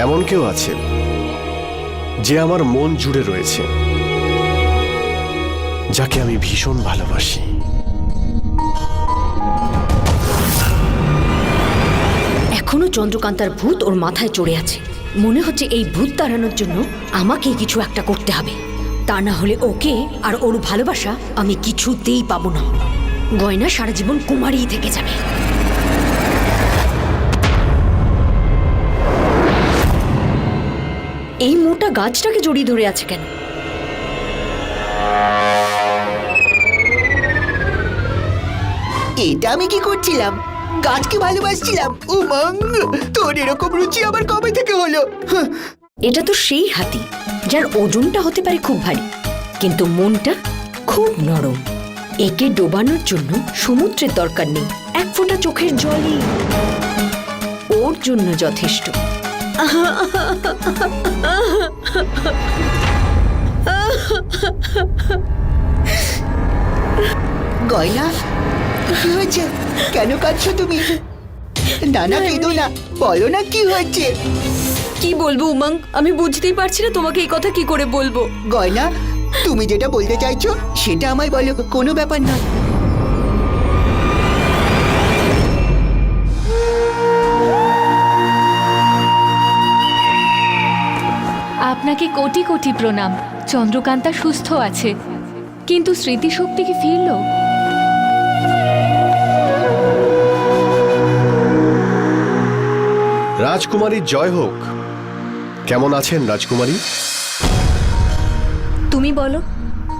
এমন কেউ আছে যে আমার মন জুড়ে রয়েছে, যাকে আমি ভীষণ ভালোবাসি। এখনো চন্দ্রকান্তার ভূত ওর মাথায় চড়ে আছে। মনে হচ্ছে এই ভূত তাড়ানোর জন্য আমাকেই কিছু একটা করতে হবে, তা না হলে ওকে আর ওর ভালোবাসা আমি কিছুতেই পাবো না। গয়না সারা জীবন কুমারীই থেকে যাবে। এই মোটা গাছটাকে জড়িয়ে ধরে আছে কেন? এটা আমি কি করছিলাম? গাছকে ভালোবাসছিলাম। উমঙ্গ, তোর এরকম রুচি আবার কবে থেকে হলো? এটা তো সেই হাতি যার ওজনটা হতে পারে খুব ভারী, কিন্তু মনটা খুব নরম। একে ডোবানোর জন্য সমুদ্রের দরকার নেই, এক ফোঁটা চোখের জলই ওর জন্য যথেষ্ট। গয়না, কি হয়েছে? কেন কাঁদছো তুমি? না না, কেঁদো না, বলো না কি হয়েছে। কি বলবো উমঙ্গ, আমি বুঝতেই পারছি না তোমাকে এই কথা কি করে বলবো। গয়না, তুমি যেটা বলতে চাইছো সেটা আমায় বলো, কোনো ব্যাপার না। আপনাকে কোটি কোটি প্রণাম। চন্দ্রকান্তা সুস্থ আছে, কিন্তু স্মৃতিশক্তি কি ফিরল? রাজকুমারী জয় হোক। কেমন আছেন রাজকুমারী? তুমি বলো,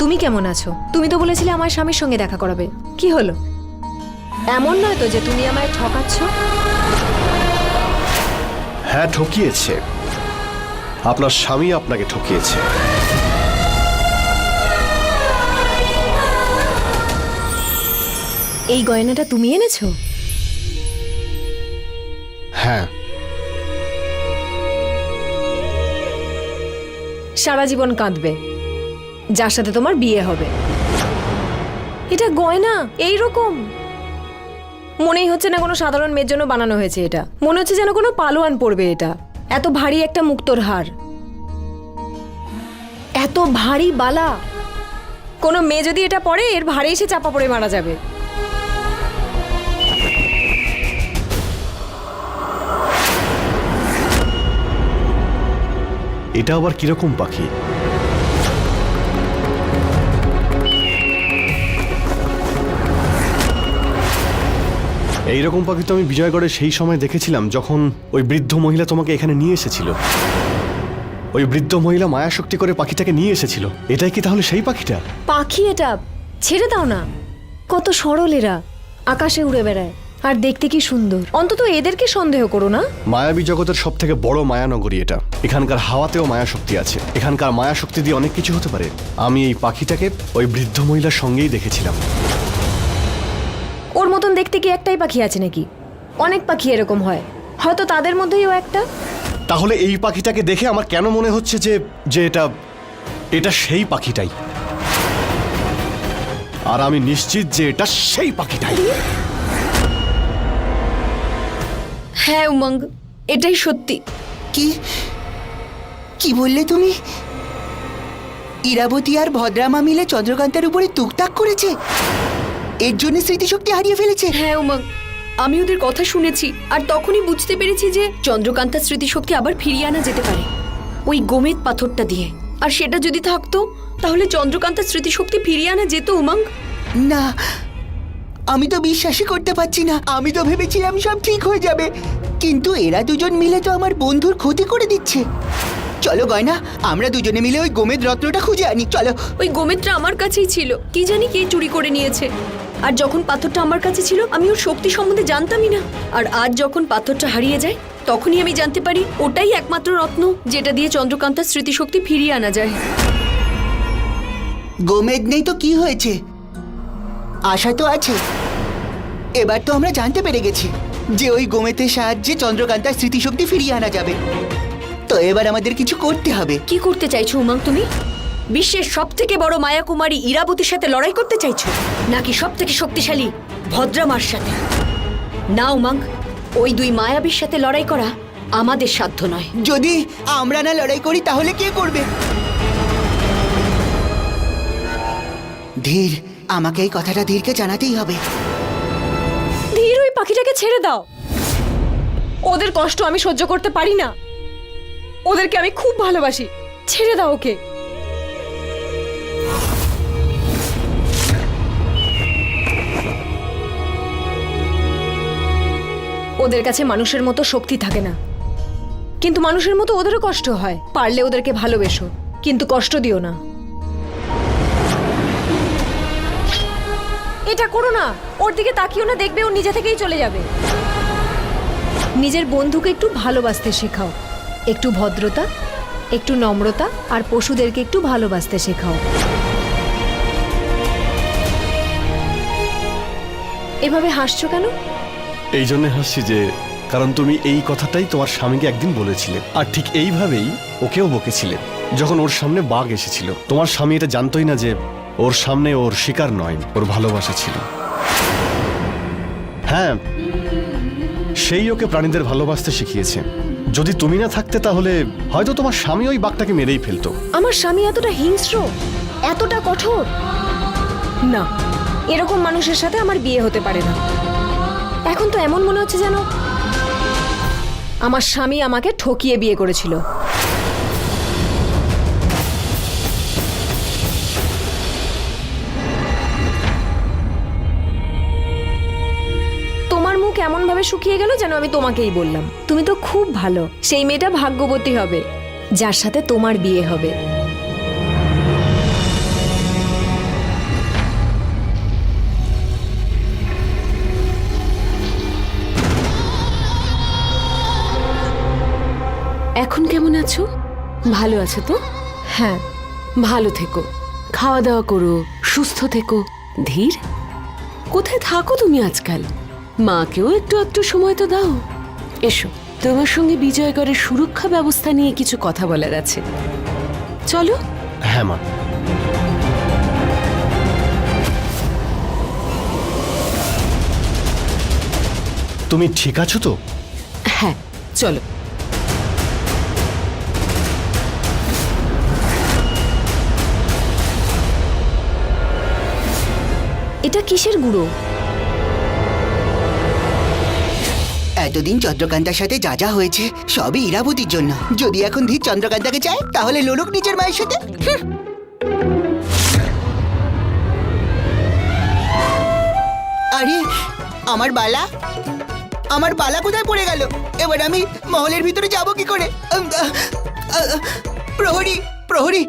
তুমি কেমন আছো? তুমি তো বলেছিলে আমার স্বামীর সঙ্গে দেখা করাবে, কি হলো? এমন নয় তো যে তুমি আমায় ঠকাচ্ছ? হ্যাঁ, ঠকিয়েছে। আপনার স্বামী আপনাকে ঠকিয়েছে। এই গয়নাটা তুমি এনেছো? হ্যাঁ। সারা জীবন কাঁদবে, যার সাথে তোমার বিয়ে হবে। এটা গয়না এই রকম মনেই হচ্ছে না কোনো সাধারণ মেয়ের জন্য বানানো হয়েছে। এটা মনে হচ্ছে যেন কোনো পালোয়ান পরবে। এটা এত ভারী একটা মুক্তোর হার, এত ভারী বালা, কোনো মেয়ে যদি এটা পরে এর ভারে এসে চাপা পড়ে মারা যাবে। এটা আবার কিরকম পাখি? এইরকম পাখি তো আমি বিজয়গড়ে সেই সময় দেখেছিলাম যখন ওই বৃদ্ধ মহিলা তোমাকে এখানে নিয়ে এসেছিল। ওই বৃদ্ধ মহিলা মায়াশক্তি করে পাখিটাকে নিয়ে এসেছিল। এটাই কি তাহলে সেই পাখিটা? পাখি এটা, ছেড়ে দাও না। কত সরল এরা, আকাশে উড়ে বেড়ায় আর দেখতে কি সুন্দর। অন্তত এদেরকে সন্দেহ করো না। মায়াবী জগতের সব থেকে বড় মায়ানগরী এটা। এখানকার হাওয়াতেও মায়াশক্তি আছে। এখানকার মায়াশক্তি দিয়ে অনেক কিছু হতে পারে। আমি এই পাখিটাকে ওই বৃদ্ধ মহিলার সঙ্গেই দেখেছিলাম। ওর মতন দেখতে কি একটাই পাখি আছে নাকি? অনেক পাখি এরকম হয়, হয়তো তাদের মধ্যেই ও একটা। তাহলে এই পাখিটাকে দেখে আমার কেন মনে হচ্ছে যে যে এটা এটা সেই পাখিটাই। আর আমি নিশ্চিত যে এটা সেই পাখিটাই। হ্যাঁ উমঙ্গ, এটাই সত্যি। কি কি বললে তুমি? ইরাবতী আর ভদ্রামা মিলে চন্দ্রকান্তার উপরে তুকতাক করেছে, এর জন্য স্মৃতিশক্তি হারিয়ে ফেলেছে। হ্যাঁ উমঙ্গ, আমি ওদের কথা শুনেছি আর তখনই বুঝতে পেরেছি যে চন্দ্রকান্তার স্মৃতিশক্তি আবার ফিরিয়ে আনা যেতে পারে ওই গোমেদ পাথরটা দিয়ে। আর সেটা যদি থাকতো তাহলে চন্দ্রকান্তার স্মৃতিশক্তি ফিরিয়ে আনা যেত উমঙ্গ। না, আমি তো বিশ্বাসই করতে পারছি না। আমি তো ভেবেছিলাম সব ঠিক হয়ে যাবে, কিন্তু এরা দুজন মিলে তো আমার বন্ধুর ক্ষতি করে দিচ্ছে। চলো গয়না, আমরা দুজনে মিলে ওই গোমেদ রত্নটা খুঁজে আনি, চলো। ওই গোমেদটা আমার কাছেই ছিল, কি জানি কে চুরি করে নিয়েছে। আর যখন পাথরটা আমার কাছে ছিল আমি ওর শক্তি সম্বন্ধে জানতামই না। আর আজ যখন পাথরটা হারিয়ে যায় তখনই আমি জানতে পারি ওটাই একমাত্র রত্ন যেটা দিয়ে চন্দ্রকান্তার স্মৃতিশক্তি ফিরিয়ে আনা যায়। গোমেদ নেই তো কি হয়েছে, আশা তো আছে। এবার তো আমরা জানতে পেরে গেছি যে ওই গোমেদের সাহায্যে চন্দ্রকান্তার স্মৃতিশক্তি ফিরিয়ে আনা যাবে। তো এবার আমাদের কিছু করতে হবে। কি করতে চাইছো উমঙ্গ তুমি? বিশ্বের সবথেকে বড় মায়াকুমারী ইরাবতীর সাথে লড়াই করতে চাইছো, নাকি সবথেকে শক্তিশালী ভদ্রামার সাথে? না উমঙ্গ, ওই দুই মায়াবীর সাথে লড়াই করা আমাদের সাধ্য নয়। যদি আমরা না লড়াই করি তাহলে কে করবে? ধীর, আমাকে এই কথাটা ধীরকে জানাতেই হবে। ধীর, ওই পাখিটাকে ছেড়ে দাও। ওদের কষ্ট আমি সহ্য করতে পারি না। ওদেরকে আমি খুব ভালোবাসি। ছেড়ে দাও ওকে। ওদের কাছে মানুষের মতো শক্তি থাকে না, কিন্তু মানুষের মতো ওদেরও কষ্ট হয়। পারলে ওদেরকে ভালোবেসো, কিন্তু কষ্ট দিও না। এটা করো না। ওর দিকে তাকিও না, দেখবে ও নিজে থেকেই চলে যাবে। নিজের বন্ধুকে একটু ভালোবাসতে শেখাও, একটু ভদ্রতা, একটু নম্রতা, আর পশুদেরকে একটু ভালোবাসতে শেখাও। এভাবে হাসছো কেন? এই জন্য হাসছি যে কারণ তুমি এই কথাটাই তোমার স্বামীকে একদিন বলেছিলে, আর ঠিক এইভাবেই ওকেও বকেছিলে যখন ওর সামনে বাঘ এসেছিল। তোমার স্বামী এটা জানতোই না যে ওর সামনে ওর শিকার নয়, ওর ভালোবাসা ছিল। হ্যাঁ, সেই ওকে প্রাণীদের ভালোবাসতে শিখিয়েছে। যদি তুমি না থাকতে তাহলে হয়তো তোমার স্বামী ওই বাঘটাকে মেরেই ফেলতো। আমার স্বামী এতটা হিংস্র, এতটা কঠোর না। এরকম মানুষের সাথে আমার বিয়ে হতে পারে না। এখন তো এমন মনে হচ্ছে যেন আমার স্বামী আমাকে ঠকিয়ে বিয়ে করেছিল। তোমার মুখ এমন ভাবে শুকিয়ে গেল যেন আমি তোমাকেই বললাম। তুমি তো খুব ভালো। সেই মেয়েটা ভাগ্যবতী হবে যার সাথে তোমার বিয়ে হবে। এখন কেমন আছো? ভালো আছো তো? হ্যাঁ, ভালো থেকো, খাওয়া দাওয়া করো, সুস্থ থেকো। ধীর, কোথায় থাকো তুমি আজকাল? মাকেও একটু একটু সময় তো দাও। এসো, তোমার সঙ্গে বিজয়গড়ের সুরক্ষা ব্যবস্থা নিয়ে কিছু কথা বলার আছে। চলো। হ্যাঁ মা। তুমি ঠিক আছো তো? হ্যাঁ, চলো। এটা কিসের গুঁড়ো? এতদিন চন্দ্রকান্তার সাথে যা যা হয়েছে সবই ইরাবতীর জন্য। যদি এখন ধীর চন্দ্রকান্তাকে চায় তাহলে লড়ুক নিজের মায়ের সাথে। হুঁ। আরে আমার বালা, আমার বালা কোথায় পড়ে গেল? এবার আমি মহলের ভিতরে যাব কি করে? প্রহরী, প্রহরী,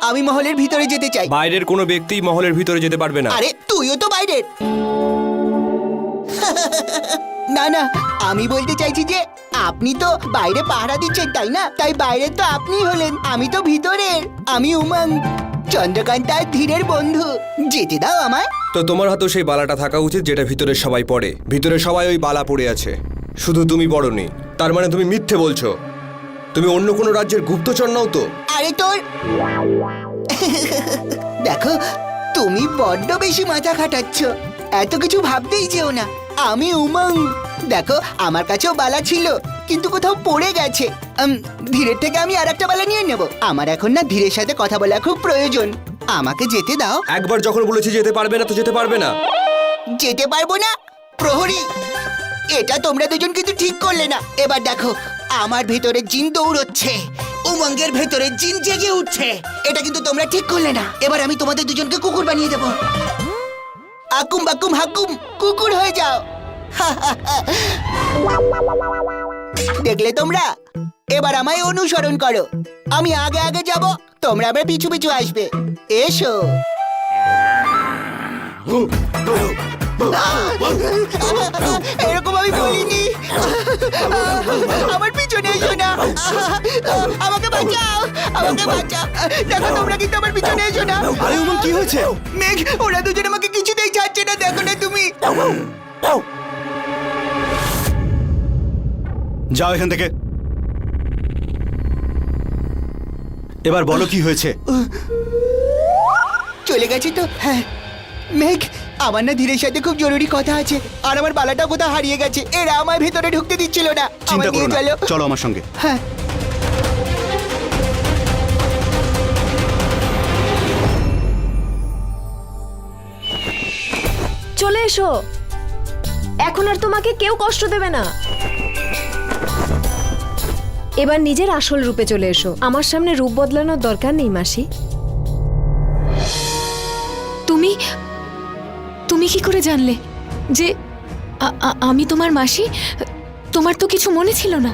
আমি মহলের ভিতরে যেতে চাই। বাইরের কোনো ব্যক্তি মহলের ভিতরে যেতে পারবে না। আরে তুইও তো বাইরের। না না, আমি বলতে চাইছি যে আপনি তো বাইরে পাহারা দিচ্ছেন, তাই না? তাই বাইরের তো আপনিই হলেন, আমি তো ভিতরের। আমি উমং, চন্দ্রকান্ত আর ধীরের বন্ধু। যেতে দাও আমায়। তো তোমার হাতেও সেই বালাটা থাকা উচিত যেটা ভিতরে সবাই পড়ে। ভিতরে সবাই ওই বালা পড়ে আছে, শুধু তুমি পড়োনি। তার মানে তুমি মিথ্যে বলছো। তুমি অন্য কোনো রাজ্যের গুপ্তচর নাও তো? আরে তোর দেখো, তুমি বড্ড বেশি মাথা খাটাচ্ছ। এত কিছু ভাবতেই যেও না। আমি উমং। দেখো, আমার কাছেও বালা ছিল, কিন্তু কোথাও পড়ে গেছে। ধীরের থেকে আমি আর একটা বালা নিয়ে নেব। আমার এখন না ধীরের সাথে কথা বলা খুব প্রয়োজন। আমাকে যেতে দাও। একবার যখন বলেছি যেতে পারবে না তো যেতে পারবে না। যেতে পারবো না? প্রহরী, এটা তোমরা দুজন কিন্তু ঠিক করলে না। এবার দেখো, আমার ভেতরে জিন দৌড়চ্ছে, উমঙ্গের ভেতরে জিন জেগে উঠছে। এটা কিন্তু তোমরা ঠিক করলে না। এবার আমি তোমাদের দুজনকে কুকুর বানিয়ে দেব। আকুম বাকুম হাকুম, কুকুর হয়ে যাও। দেখলে তোমরা? এবার আমায় অনুসরণ করো। আমি আগে আগে যাব, তোমরা আবার পিছু পিছু আসবে। এসো। এরকম আমি বলিনি। আমার পিছনে এসো না। আমাকে বাঁচাও, আমাকে বাঁচাও। দেখো, তোমরা কিন্তু আমার পিছনে এসো না। আরে উমং, কি হয়েছে? মেঘ, ওরা দুজন আমাকে কিছুতেই ছাড়ছে না। দেখো না তুমি। যাও এখান থেকে। এবার বলো কি হয়েছে? চলে গেছে তো? হ্যাঁ মেঘ, আমার না ধীরের সাথে খুব জরুরি কথা আছে, আর আমার বালাটা কোথাও হারিয়ে গেছে। এরা আমায় ভেতরে ঢুকতে দিচ্ছিল না। চিন্তা আমায় করো নিয়ে না, চলো। চলো আমার সঙ্গে। হ্যাঁ, চলে এসো, এখন আর তোমাকে কেউ কষ্ট দেবে না। এবার নিজের আসল রূপে চলে এসো। আমার সামনে রূপ বদলানোর দরকার নেই মাসি। তুমি তুমি কি করে জানলে যে আমি তোমার মাসি? তোমার তো কিছু মনে ছিল না।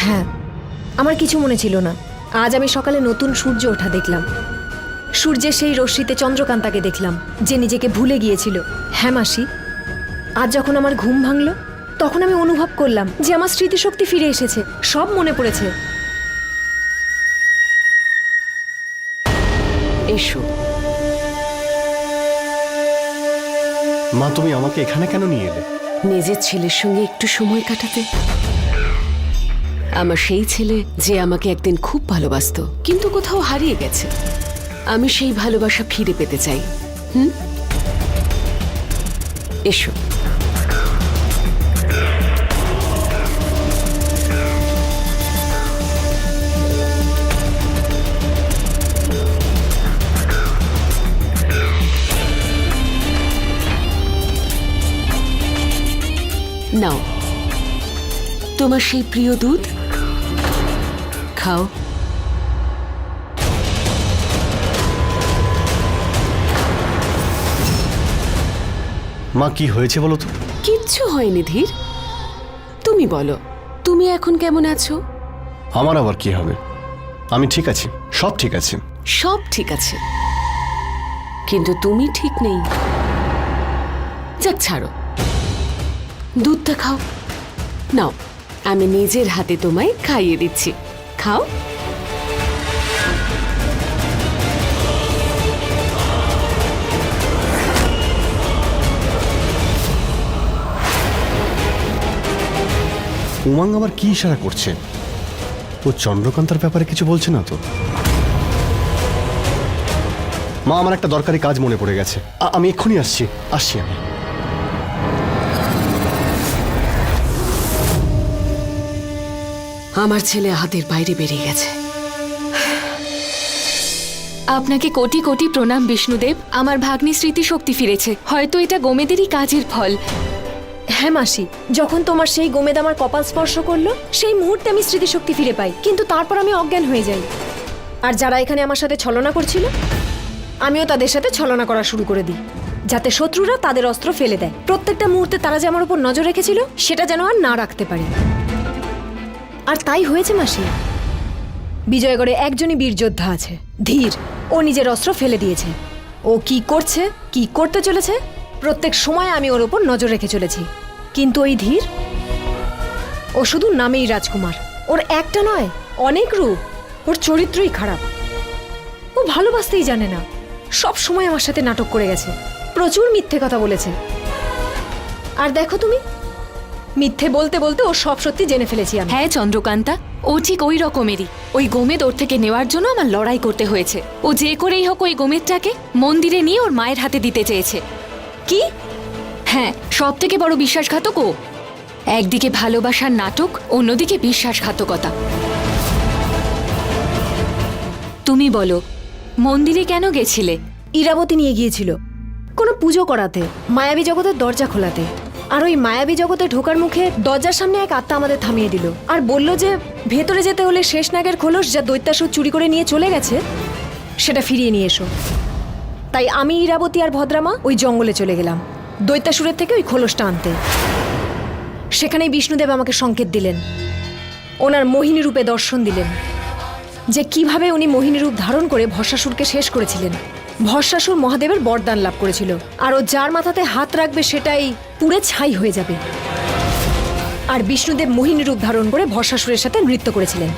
হ্যাঁ, আমার কিছু মনে ছিল না। আজ আমি সকালে নতুন সূর্য ওঠা দেখলাম। সূর্যের সেই রশ্মিতে চন্দ্রকান্তাকে দেখলাম, যে নিজেকে ভুলে গিয়েছিল। হ্যাঁ মাসি, আজ যখন আমার ঘুম ভাঙলো তখন আমি অনুভব করলাম যে আমার স্মৃতিশক্তি ফিরে এসেছে, সব মনে পড়েছে। এসো। মা, তুমি আমাকে এখানে কেন নিয়ে এলে? নিজের ছেলের সঙ্গে একটু সময় কাটাতে। আমার সেই ছেলে যে আমাকে একদিন খুব ভালোবাসতো, কিন্তু কোথাও হারিয়ে গেছে। আমি সেই ভালোবাসা ফিরে পেতে চাই। এসো। নাও তোমার সেই প্রিয় দুধ, খাও। মা, কি হয়েছে বলো তো? কিচ্ছু হয়নি ধীর, তুমি বলো, তুমি এখন কেমন আছো? আমার আবার কি হবে? আমি ঠিক আছি, সব ঠিক আছে। সব ঠিক আছে, কিন্তু তুমি ঠিক নেই। যাক ছাড়ো, দুধটা খাও। নাও, আমি নিজের হাতে তোমায় খাইয়ে দিচ্ছি, খাও। উমাং আবার কি ইশারা করছে? ও চন্দ্রকান্তার ব্যাপারে কিছু বলছে না তো? মা, আমার একটা দরকারি কাজ মনে পড়ে গেছে। আমি এক্ষুনি আসছি আমি। আমার ছেলে হাতের বাইরে বেরিয়ে গেছে। আপনাকে কোটি কোটি প্রণাম বিষ্ণুদেব। আমার ভাগ্নি স্মৃতিশক্তি ফিরেছে। হয়তো এটা গোমেদেরই কাজের ফল। হ্যাঁ মাসি, যখন তোমার সেই গোমেদ আমার কপাল স্পর্শ করলো, সেই মুহূর্তে আমি স্মৃতিশক্তি ফিরে পাই, কিন্তু তারপর আমি অজ্ঞান হয়ে যাই। আর যারা এখানে আমার সাথে ছলনা করছিল, আমিও তাদের সাথে ছলনা করা শুরু করে দিই, যাতে শত্রুরা তাদের অস্ত্র ফেলে দেয়। প্রত্যেকটা মুহূর্তে তারা যে আমার উপর নজর রেখেছিল, সেটা যেন আর না রাখতে পারে। আর তাই হয়েছে মাসি। বিজয়গড়ে একজনই বীর যোদ্ধা আছে, ধীর। ও নিজের অস্ত্র ফেলে দিয়েছে। ও কি করছে, কি করতে চলেছে, প্রত্যেক সময় আমি ওর উপর নজর রেখে চলেছি। কিন্তু ওই ধীর, ও শুধু নামেই রাজকুমার। ওর একটা নয়, অনেক রূপ। ওর চরিত্রই খারাপ। ও ভালোবাসতেই জানে না। সব সময় আমার সাথে নাটক করে গেছে, প্রচুর মিথ্যে কথা বলেছে। আর দেখো তুমি, মিথ্যে বলতে বলতে ও সব সত্যি জেনে ফেলেছি আমি। হ্যাঁ চন্দ্রকান্তা, ও ঠিক ওই রকমেরই। ওই গোমেদ ওর থেকে নেওয়ার জন্য আমার লড়াই করতে হয়েছে। ও যে করেই হোক ওই গোমেদটাকে মন্দিরে নিয়ে ওর মায়ের হাতে দিতে চেয়েছে। কি? হ্যাঁ, সব থেকে বড় বিশ্বাসঘাতক ও। একদিকে ভালোবাসার নাটক, অন্যদিকে বিশ্বাসঘাতকতা। তুমি বলো, মন্দিরে কেন গেছিলে? ইরাবতী নিয়ে গিয়েছিল কোনো পুজো করাতে, মায়াবী জগতের দরজা খোলাতে। আর ওই মায়াবী জগতে ঢোকার মুখে দরজার সামনে এক আত্মা আমাদের থামিয়ে দিল, আর বলল যে ভেতরে যেতে হলে শেষনাগের খোলস যা দৈত্যাসুর চুরি করে নিয়ে চলে গেছে, সেটা ফিরিয়ে নিয়ে এসো। তাই আমি, ইরাবতী আর ভদ্রামা ওই জঙ্গলে চলে গেলাম দৈত্যাসুরের থেকে ওই খোলসটা আনতে। সেখানেই বিষ্ণুদেব আমাকে সংকেত দিলেন, ওনার মোহিনী রূপে দর্শন দিলেন, যে কিভাবে উনি মোহিনী রূপ ধারণ করে ভস্মাসুরকে শেষ করেছিলেন। ভস্মাসুর মহাদেবের বরদান লাভ করেছিল, আর ও যার মাথাতে হাত রাখবে সেটাই পুড়ে ছাই হয়ে যাবে। আর বিষ্ণুদেব মোহিনী রূপ ধারণ করে ভস্মাসুরের সাথে নৃত্য করেছিলেন,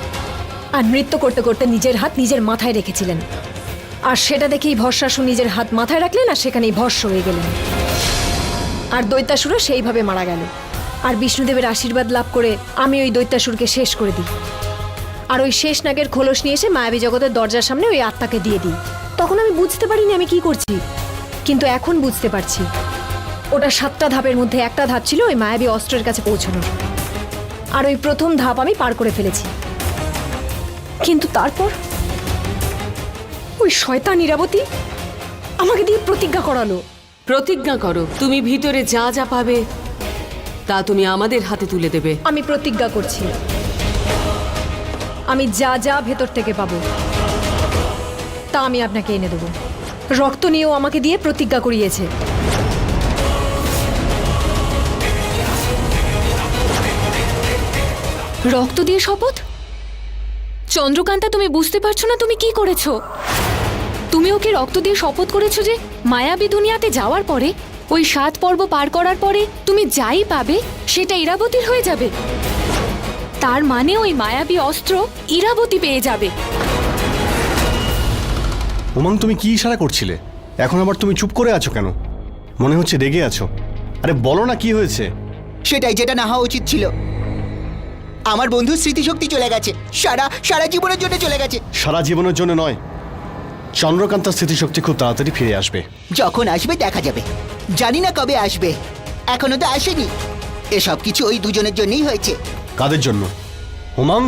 আর নৃত্য করতে করতে নিজের হাত নিজের মাথায় রেখেছিলেন। আর সেটা দেখেই ভস্মাসুর নিজের হাত মাথায় রাখলেন, আর সেখানেই ভস্ম হয়ে গেলেন। আর দৈত্যাসুরও সেইভাবে মারা গেল। আর বিষ্ণুদেবের আশীর্বাদ লাভ করে আমি ওই দৈত্যাসুরকে শেষ করে দিই। আর ওই শেষ নাগের খোলস নিয়ে এসে মায়াবী জগতের দরজার সামনে ওই আত্মাকে দিয়ে দিই। তখন আমি বুঝতে পারিনি আমি কি করছি, কিন্তু এখন বুঝতে পারছি। ওটা 7টা ধাপের মধ্যে একটা ধাপ ছিল ওই মায়াবী অস্ত্রের কাছে পৌঁছানোর, আর ওই প্রথম ধাপ আমি পার করে ফেলেছি। কিন্তু তারপর ওই শয়তান ইরাবতী আমাকে দিয়ে প্রতিজ্ঞা করালো। প্রতিজ্ঞা করো, তুমি ভিতরে যা যা পাবে তা তুমি আমাদের হাতে তুলে দেবে। আমি প্রতিজ্ঞা করছি, আমি যা যা ভেতর থেকে পাবো তা আমি আপনাকে এনে দেবো। রক্ত নিয়েও আমাকে দিয়ে প্রতিজ্ঞা করিয়েছে। রক্ত দিয়ে শপথ? চন্দ্রকান্তা, তুমি বুঝতে পারছো না তুমি কি করেছো? তুমি ওকে রক্ত দিয়ে শপথ করেছো যে মায়াবী দুনিয়াতে যাওয়ার পরে, ওই 7 পর্ব পার করার পরে তুমি যাই পাবে সেটা ইরাবতীর হয়ে যাবে। তার মানে ওই মায়াবী অস্ত্র ইরাবতী পেয়ে যাবে। উমং, তুমি কি ইশারা করছিলে? এখন আবার তুমি চুপ করে আছো কেন? মনে হচ্ছে রেগে আছো। আরে বলো না কি হয়েছে। সেটাই, যেটা না হওয়া উচিত ছিল। আমার বন্ধুর স্মৃতিশক্তি চলে গেছে, সারা জীবনের জন্য চলে গেছে। সারা জীবনের জন্য নয়, চন্দ্রকান্তার স্মৃতিশক্তি খুব তাড়াতাড়ি ফিরে আসবে। যখন আসবে দেখা যাবে, জানি না কবে আসবে, এখনো তো আসেনি। এসব কিছু ওই দুজনের জন্যই হয়েছে। কাদের জন্য? উমং,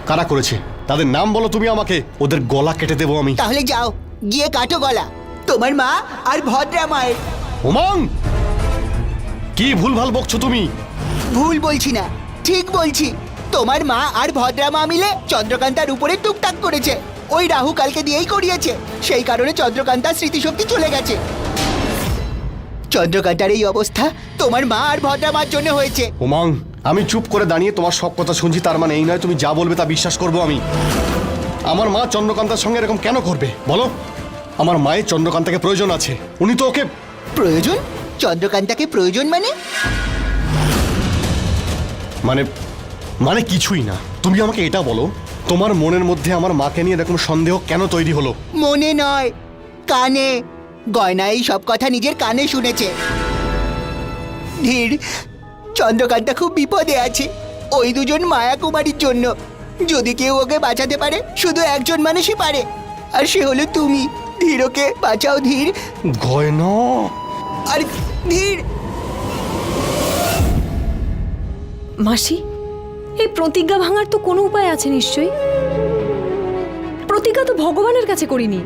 কারা করেছে তাদের নাম বলো তুমি আমাকে, ওদের গলা কেটে দেবো আমি। তাহলে যাও, গিয়ে কাটো গলা তোমার মা আর ভদ্রা মায়ের। উমং, কি ভুলভাল বকছো তুমি? ভুল বলছি না, ঠিক বলছি। তোমার মা আর ভদ্রা মা মিলে চন্দ্রকান্তার উপরে টুকটাক করেছে। ওই রাহু কালকে দিয়েই করিয়েছে, সেই কারণে চন্দ্রকান্তার স্মৃতিশক্তি চলে গেছে। চন্দ্রকান্তার এই অবস্থা তোমার মা আর ভদ্রা মার জন্য হয়েছে। উমং, আমি চুপ করে দাঁড়িয়ে তোমার সব কথা শুনছি, তার মানে এই নয় তুমি যা বলবে তা বিশ্বাস করবো আমি। আমার মা চন্দ্রকান্তার সঙ্গে এরকম কেন করবে বলো? আমার মায়ের চন্দ্রকান্তাকে প্রয়োজন আছে, উনি তো ওকে। প্রয়োজন? চন্দ্রকান্তাকে প্রয়োজন মানে? মানে মানে কিছুই না। তুমি আমাকে এটা বলো, তোমার মনের মধ্যে আমার মাকে নিয়ে এরকম সন্দেহ কেন তৈরি হলো? মনে নয়, কানে। গয়না এই সব কথা নিজের কানে শুনেছে। ধীর, চন্দ্রকান্তা খুব বিপদে আছে ওই দুজন মায়া কুমারীর জন্য। যদি কেউ ওকে বাঁচাতে পারে, শুধু একজন মানুষই পারে, আর সে হলো তুমি। ধীর, ওকে বাঁচাও ধীর। গয়না, আর ধীর। মাসি, এই প্রতিজ্ঞা ভাঙার তো কোনো উপায় আছে নিশ্চয়ই। প্রতিজ্ঞা তো ভগবানের কাছে করিনি,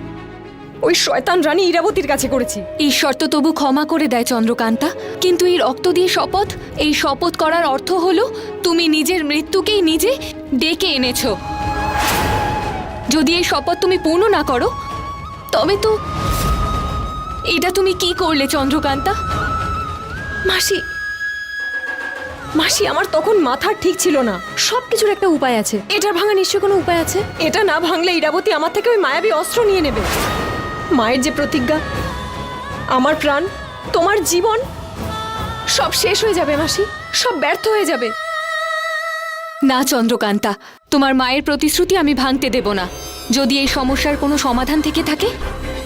ওই শয়তান রানী ইরাবতীর কাছে করেছি। ঈশ্বর তো তবু ক্ষমা করে দেয় চন্দ্রকান্তা, কিন্তু এই রক্ত দিয়ে শপথ, এই শপথ করার অর্থ হলো তুমি নিজের মৃত্যুকেই নিজে ডেকে এনেছো। যদি এই শপথ তুমি পূর্ণ না করো, তবে তো এটা তুমি কি করলে চন্দ্রকান্তা? মাসি, মাসি, আমার তখন মাথা ঠিক ছিল না। সবকিছুর একটা উপায় আছে, এটার ভাঙা নিশ্চয় কোনো উপায় আছে। এটা না ভাঙলে ইরাবতী আমার থেকে ওই মায়াবী অস্ত্র নিয়ে নেবে। মায়ের যে প্রতিজ্ঞা, আমার প্রাণ, তোমার জীবন সব শেষ হয়ে যাবে মাসি, সব ব্যর্থ হয়ে যাবে। না চন্দ্রকান্তা, তোমার মায়ের প্রতিশ্রুতি আমি ভাঙতে দেব না। যদি এই সমস্যার কোনো সমাধান থেকে থাকে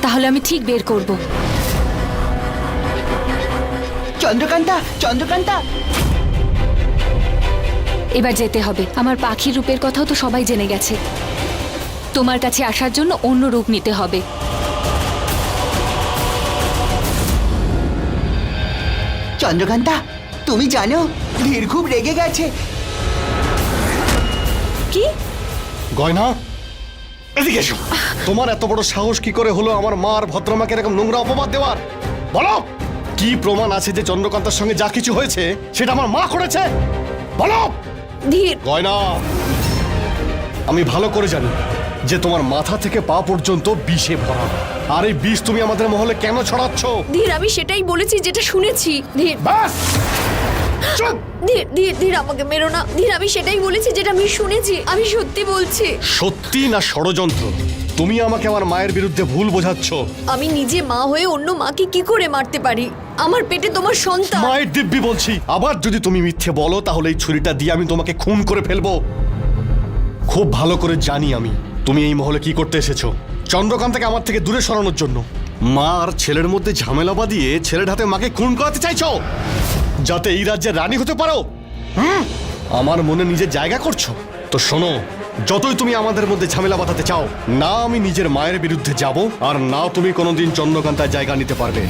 তাহলে আমি ঠিক বের করব। চন্দ্রকান্তা, চন্দ্রকান্তা। এবার যেতে হবে। আমার পাখির রূপের কথাও তো সবাই জেনে গেছে। তোমার কাছে আসার জন্য অন্য রূপ নিতে হবে। চন্দ্রকান্তা, তুমি জানো ধীর খুব রেগে গেছে। কি? গয়না, এদিকে এসো। তোমার এত বড় সাহস কি করে হলো আমার মা আর ভদ্রমাকে এরকম নোংরা অপবাদ দেওয়ার? বলো, কি প্রমাণ আছে যে চন্দ্রকান্তার সঙ্গে যা কিছু হয়েছে সেটা আমার মা করেছে? বলো। ধীর, গয়না, আমি ভালো করে জানি যে তোমার মাথা থেকে পা পর্যন্ত বিষে ভরা, আর এই বিষ তুমি আমাদের মহলে কেন ছড়াচ্ছ? ধীর, আমি সেটাই বলেছি যেটা শুনেছি। ধীর, ব্যাস, চুপ। ধীর, ধীর, ধীর, আমাকে মেরো না। ধীর, আমি সেটাই বলেছি যেটা আমি শুনেছি। আমি সত্যি বলছি। সত্যি না ষড়যন্ত্র? তুমি আমাকে আমার মায়ের বিরুদ্ধে ভুল বোঝাচ্ছ। আমি নিজে মা হয়ে অন্য মাকে কি করে মারতে পারি? আমার পেটে তোমার সন্তান। মায়ের দিব্যি বলছি, আবার যদি তুমি মিথ্যে বলো তাহলে এই ছুরিটা দিয়ে আমি তোমাকে খুন করে ফেলবো। খুব ভালো করে জানি আমি তুমি এই মহলে কি করতে এসেছো। চন্দ্রকান্তাকে আমার থেকে দূরে সরানোর জন্য মা আর ছেলের মধ্যে ঝামেলা বাঁধিয়ে ছেলের হাতে মাকে খুন করাতে চাইছো, যাতে এই রাজ্যের রানী হতে পারো। আমার মনে নিজের জায়গা করছো। তো শোনো, যতই তুমি আমাদের মধ্যে ঝামেলা বাঁধাতে চাও, না আমি নিজের মায়ের বিরুদ্ধে যাব, আর না তুমি কোনোদিন চন্দ্রকান্তার জায়গা নিতে পারবে।